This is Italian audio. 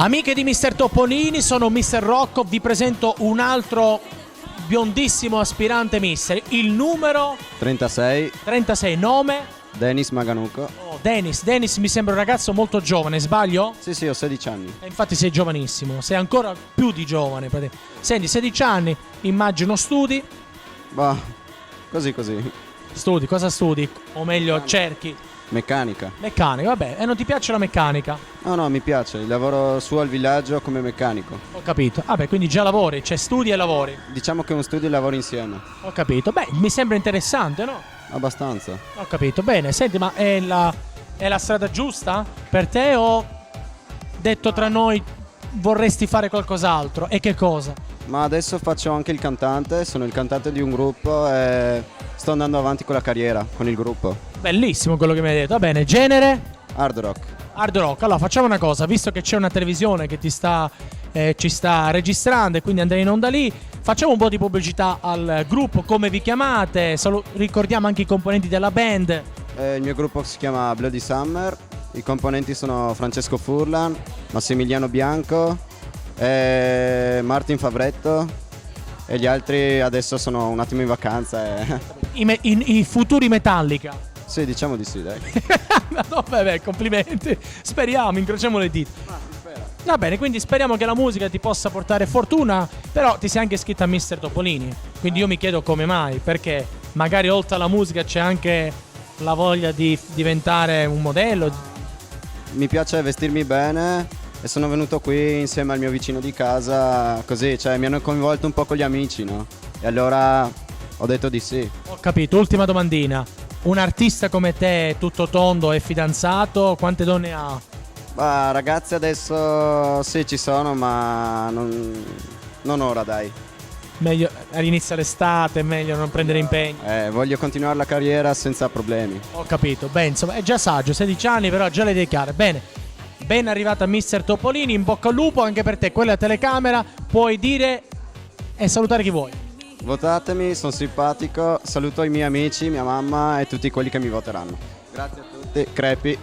Amiche di Mister Topolini, sono Mister Rocco, vi presento un altro biondissimo aspirante mister, il numero 36, nome? Denis Maganuco. Oh, Denis mi sembra un ragazzo molto giovane, sbaglio? Sì, ho 16 anni. Infatti sei giovanissimo, sei ancora più di giovane. Senti, 16 anni, immagino studi. Bah, così. Studi, cosa studi? O meglio, cerchi? Meccanica. Meccanica, vabbè, e non ti piace la meccanica? No, mi piace, lavoro su al villaggio come meccanico. Ho capito, vabbè, quindi già lavori, cioè studi e lavori. Diciamo che uno studio e lavoro insieme. Ho capito, beh, mi sembra interessante, no? Abbastanza. Ho capito, bene, senti, ma è la strada giusta per te o, detto tra noi, vorresti fare qualcos'altro? E che cosa? Ma adesso faccio anche il cantante, sono il cantante di un gruppo e sto andando avanti con la carriera, con il gruppo. Bellissimo quello che mi hai detto, va bene, genere? Hard rock. Hard rock, allora facciamo una cosa, visto che c'è una televisione che ci sta registrando e quindi andrei in onda lì, facciamo un po' di pubblicità al gruppo, come vi chiamate, ricordiamo anche i componenti della band. Il mio gruppo si chiama Bloody Summer, i componenti sono Francesco Furlan, Massimiliano Bianco, Martin Favretto e gli altri adesso sono un attimo in vacanza. I futuri Metallica. Sì, diciamo di sì, dai. No, vabbè, complimenti. Speriamo, incrociamo le dita. Va bene, quindi speriamo che la musica ti possa portare fortuna, però ti sei anche iscritta a Mister Topolini. Quindi io mi chiedo come mai, perché magari oltre alla musica c'è anche la voglia di diventare un modello. Mi piace vestirmi bene e sono venuto qui insieme al mio vicino di casa, così, cioè mi hanno coinvolto un po' con gli amici, no? E allora ho detto di sì. Ho capito, ultima domandina. Un artista come te, tutto tondo e fidanzato, quante donne ha? Bah, ragazzi adesso sì ci sono, ma non ora, dai. Meglio all'inizio l'estate, è meglio non prendere impegni. Voglio continuare la carriera senza problemi. Ho capito, beh insomma è già saggio, 16 anni però già le idee chiare. Bene, ben arrivata Mister Topolini, in bocca al lupo anche per te, quella telecamera, puoi dire e salutare chi vuoi. Votatemi, sono simpatico, saluto i miei amici, mia mamma e tutti quelli che mi voteranno. Grazie a tutti, crepi.